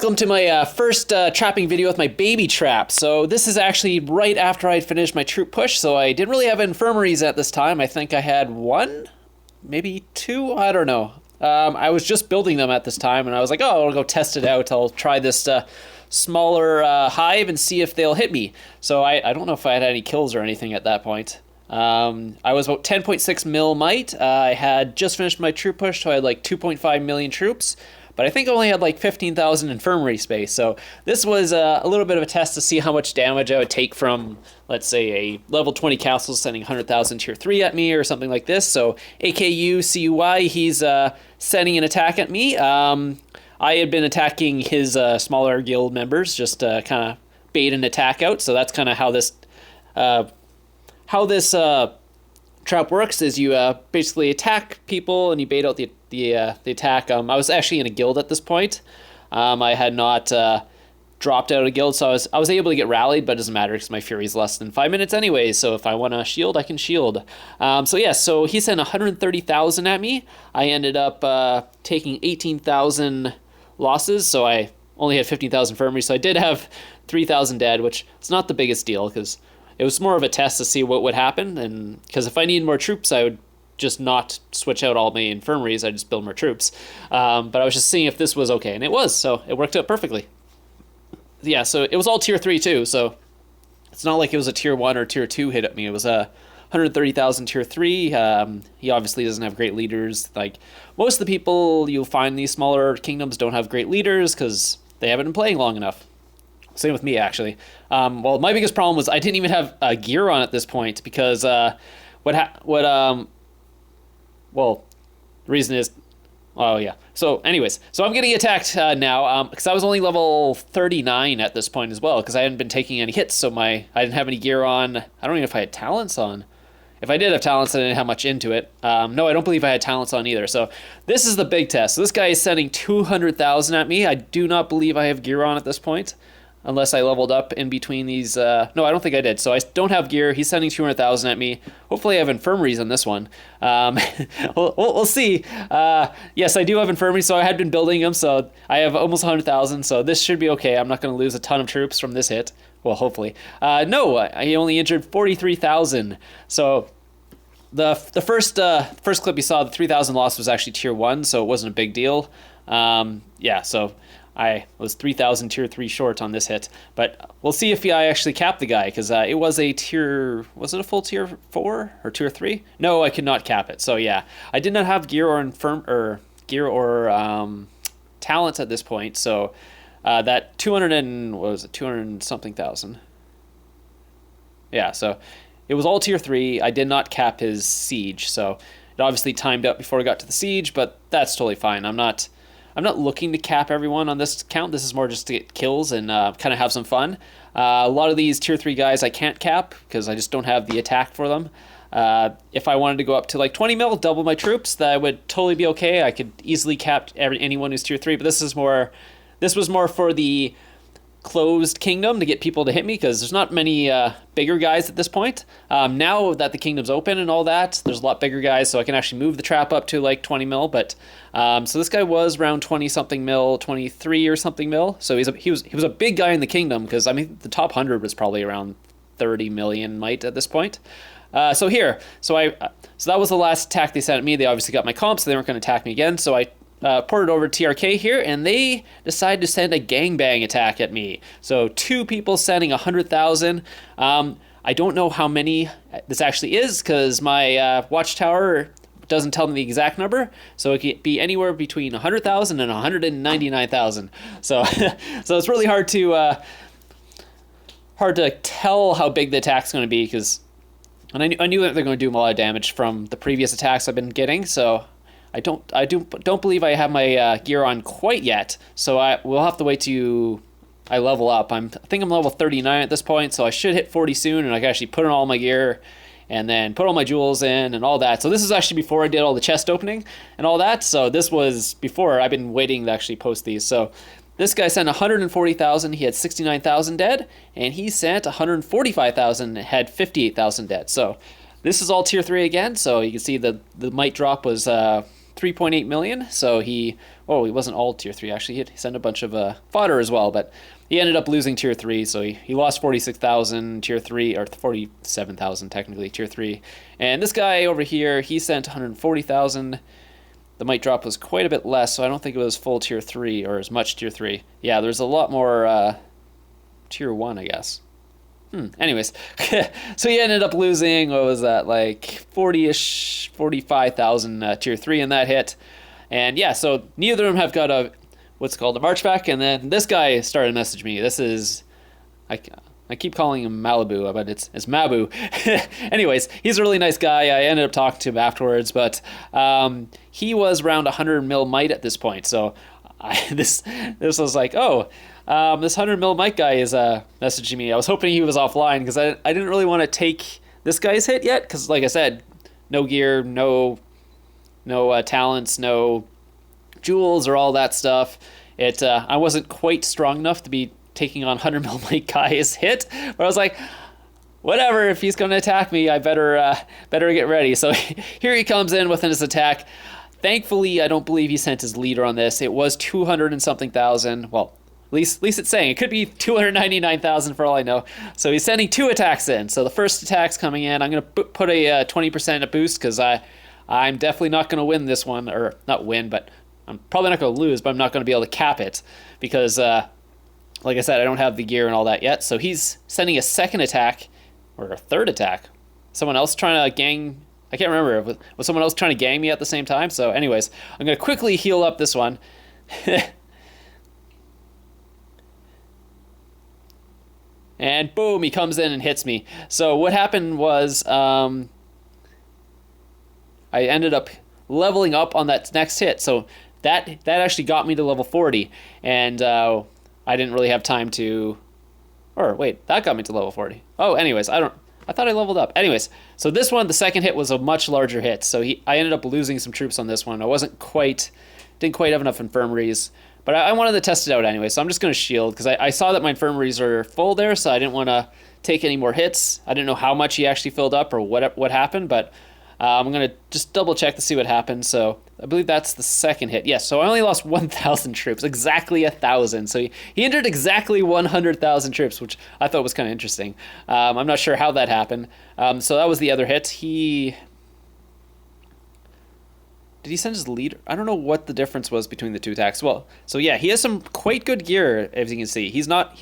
welcome to my first trapping video with my baby trap. So this is actually right after I'd finished my troop push, so I didn't really have infirmaries at this time. I think I had one, maybe two, I don't know. I was just building them at this time, and I was like, oh, I'll go test it out. I'll try this smaller hive and see if they'll hit me. So I don't know if I had any kills or anything at that point. I was about 10.6 mil might. I had just finished my troop push, so I had like 2.5 million troops. But I think I only had like 15,000 infirmary space. So this was a little bit of a test to see how much damage I would take from, let's say, a level 20 castle sending 100,000 tier 3 at me or something like this. So AKU CUY, he's sending an attack at me. I had been attacking his smaller guild members, just kind of bait an attack out. So that's kind of how this trap works, is you basically attack people and you bait out the attack. I was actually in a guild at this point. I had not dropped out of a guild, so I was able to get rallied, but it doesn't matter because my fury is less than 5 minutes anyway, so if I want to shield, I can shield. So he sent 130,000 at me. I ended up taking 18,000 losses, so I only had 15,000 infirmary, so I did have 3,000 dead, which is not the biggest deal because it was more of a test to see what would happen, and because if I needed more troops, I would just not switch out all my infirmaries. I just build more troops. But I was just seeing if this was okay, and it was, so it worked out perfectly. Yeah, so it was all tier 3 too, so it's not like it was a tier 1 or tier 2 hit at me. It was a 130,000 tier 3. He obviously doesn't have great leaders. Like most of the people you'll find in these smaller kingdoms don't have great leaders because they haven't been playing long enough. Same with me, actually. Well, my biggest problem was I didn't even have gear on at this point because well, the reason is, oh yeah. So anyways, so I'm getting attacked now because I was only level 39 at this point as well because I hadn't been taking any hits, so I didn't have any gear on. I don't even know if I had talents on. If I did have talents, I didn't have much into it. No, I don't believe I had talents on either. So this is the big test. So this guy is sending 200,000 at me. I do not believe I have gear on at this point, unless I leveled up in between these. No, I don't think I did. So I don't have gear. He's sending 200,000 at me. Hopefully I have infirmaries on this one. We'll see. Yes, I do have infirmaries, so I had been building them. So I have almost 100,000. So this should be okay. I'm not going to lose a ton of troops from this hit. Well, hopefully. No, I only injured 43,000. So the first clip you saw, the 3,000 loss was actually tier 1, so it wasn't a big deal. Yeah, so I was 3,000 tier 3 short on this hit, but we'll see if I actually cap the guy, because it was a tier, was it a full tier 4 or tier 3? No, I could not cap it. So yeah, I did not have gear or talents at this point. So that 200 and what was it, 200 something thousand. Yeah, so it was all tier 3. I did not cap his siege, so it obviously timed out before I got to the siege, but that's totally fine. I'm not looking to cap everyone on this count. This is more just to get kills and kind of have some fun. A lot of these tier 3 guys I can't cap because I just don't have the attack for them. If I wanted to go up to like 20 mil, double my troops, that would totally be okay. I could easily cap anyone who's tier 3, but this was more for the closed kingdom to get people to hit me because there's not many bigger guys at this point. Now that the kingdom's open and all that, there's a lot bigger guys, so I can actually move the trap up to like 20 mil. But so this guy was around 20 something mil, 23 or something mil. So he was a big guy in the kingdom because I mean the top 100 was probably around 30 million might at this point. So that was the last attack they sent at me. They obviously got my comp, so they weren't going to attack me again. So I ported over to TRK here, and they decided to send a gangbang attack at me. So 2 people sending 100,000. I don't know how many this actually is because my watchtower doesn't tell me the exact number. So it could be anywhere between 100,000 and 199,000. So so it's really hard to tell how big the attack's going to be because I knew that they're going to do a lot of damage from the previous attacks I've been getting. So I don't believe I have my gear on quite yet, so we'll have to wait till I level up. I think I'm level 39 at this point, so I should hit 40 soon, and I can actually put on all my gear and then put all my jewels in and all that. So this is actually before I did all the chest opening and all that, so this was before. I've been waiting to actually post these. So this guy sent 140,000, he had 69,000 dead, and he sent 145,000, had 58,000 dead. So this is all tier 3 again, so you can see the might drop was 3.8 million. So he wasn't all tier 3 actually. He sent a bunch of fodder as well, but he ended up losing tier 3. So he lost 46,000 tier 3, or 47,000 technically tier 3. And this guy over here, he sent 140,000. The might drop was quite a bit less, so I don't think it was full tier 3 or as much tier 3. Yeah, there's a lot more tier 1, I guess. Anyways, so he ended up losing, what was that, like 40-ish, 45,000 tier 3 in that hit. And yeah, so neither of them have got what's called a March back. And then this guy started messaging me. This is, I keep calling him Malibu, but it's Mabu. Anyways, he's a really nice guy. I ended up talking to him afterwards, but he was around 100 mil might at this point. So this was like, this 100 mil mic guy is messaging me. I was hoping he was offline because I didn't really want to take this guy's hit yet because, like I said, no gear, no talents, no jewels or all that stuff. I wasn't quite strong enough to be taking on 100 mil mic guy's hit, but I was like, whatever, if he's going to attack me, I better get ready. So here he comes in with his attack. Thankfully, I don't believe he sent his leader on this. It was 200 and something thousand. Well, at least it's saying it could be 299,000 for all I know. So he's sending 2 attacks in. So the first attack's coming in. I'm going to put a 20% boost because I'm definitely not going to win this one, or not win, but I'm probably not going to lose, but I'm not going to be able to cap it because, like I said, I don't have the gear and all that yet. So he's sending a second attack, or a third attack. Someone else trying to gang. I can't remember. Was someone else trying to gang me at the same time? So anyways, I'm going to quickly heal up this one. And boom, he comes in and hits me. So what happened was I ended up leveling up on that next hit. So that actually got me to level 40. And I didn't really have time to... Or wait, that got me to level 40. Oh, anyways, I thought I leveled up. Anyways, so this one, the second hit was a much larger hit. So I ended up losing some troops on this one. I didn't quite have enough infirmaries. But I wanted to test it out anyway, so I'm just going to shield, because I saw that my infirmaries are full there, so I didn't want to take any more hits. I didn't know how much he actually filled up or what happened, but I'm going to just double check to see what happened. So I believe that's the second hit. Yes, so I only lost 1,000 troops, exactly 1,000. So he injured exactly 100,000 troops, which I thought was kind of interesting. I'm not sure how that happened. So that was the other hit. Did he send his leader? I don't know what the difference was between the 2 attacks. Well, so yeah, he has some quite good gear, as you can see. He's not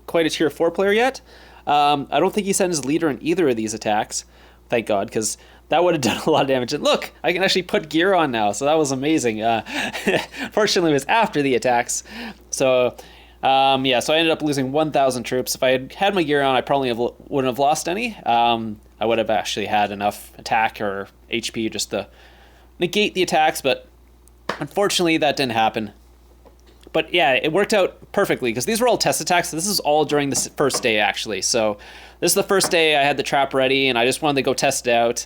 quite a tier 4 player yet. I don't think he sent his leader in either of these attacks. Thank God, because that would have done a lot of damage. And look, I can actually put gear on now, so that was amazing. Fortunately, it was after the attacks. So, yeah, so I ended up losing 1,000 troops. If I had my gear on, I probably wouldn't have lost any. I would have actually had enough attack or HP just to negate the attacks, but unfortunately that didn't happen. But yeah, it worked out perfectly because these were all test attacks. This is all during the first day actually. So this is the first day I had the trap ready and I just wanted to go test it out.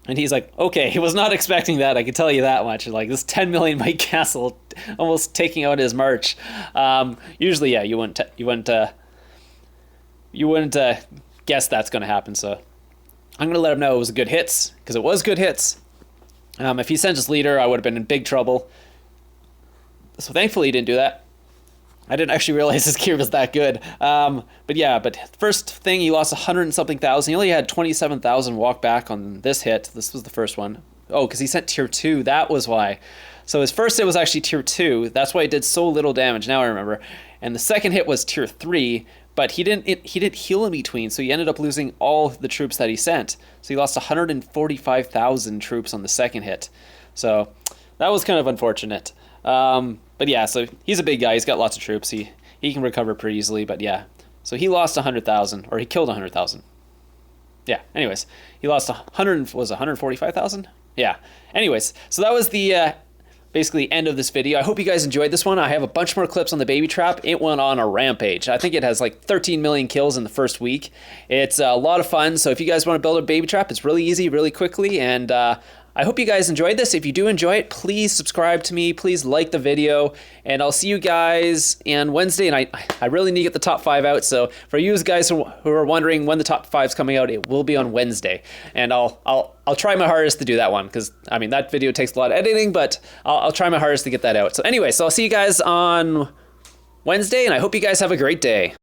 And he's like, okay, he was not expecting that. I can tell you that much. Like this 10 million might castle almost taking out his March. Usually, yeah, you wouldn't guess that's going to happen. So I'm going to let him know it was good hits because it was good hits. If he sent his leader, I would have been in big trouble. So thankfully he didn't do that. I didn't actually realize his gear was that good. But yeah, first thing, he lost 100 and something thousand. He only had 27,000 walk back on this hit. This was the first one. Oh, because he sent tier 2. That was why. So his first hit was actually tier 2. That's why it did so little damage. Now I remember. And the second hit was tier 3. But he didn't heal in between, so he ended up losing all the troops that he sent. So he lost 145,000 troops on the second hit. So that was kind of unfortunate. But yeah, so he's a big guy. He's got lots of troops. He can recover pretty easily, but yeah. So he lost 100,000, or he killed 100,000. Yeah, anyways. He lost 145,000? Yeah. Anyways, so that was the... basically end of this video. I hope you guys enjoyed this one. I have a bunch more clips on the baby trap. It went on a rampage. I think it has like 13 million kills in the first week. It's a lot of fun. So if you guys want to build a baby trap, it's really easy, really quickly. And I hope you guys enjoyed this. If you do enjoy it, please subscribe to me. Please like the video. And I'll see you guys on Wednesday. And I really need to get the top 5 out. So for you guys who are wondering when the top 5's coming out, it will be on Wednesday. And I'll try my hardest to do that one, because I mean that video takes a lot of editing, but I'll try my hardest to get that out. So anyway, so I'll see you guys on Wednesday, and I hope you guys have a great day.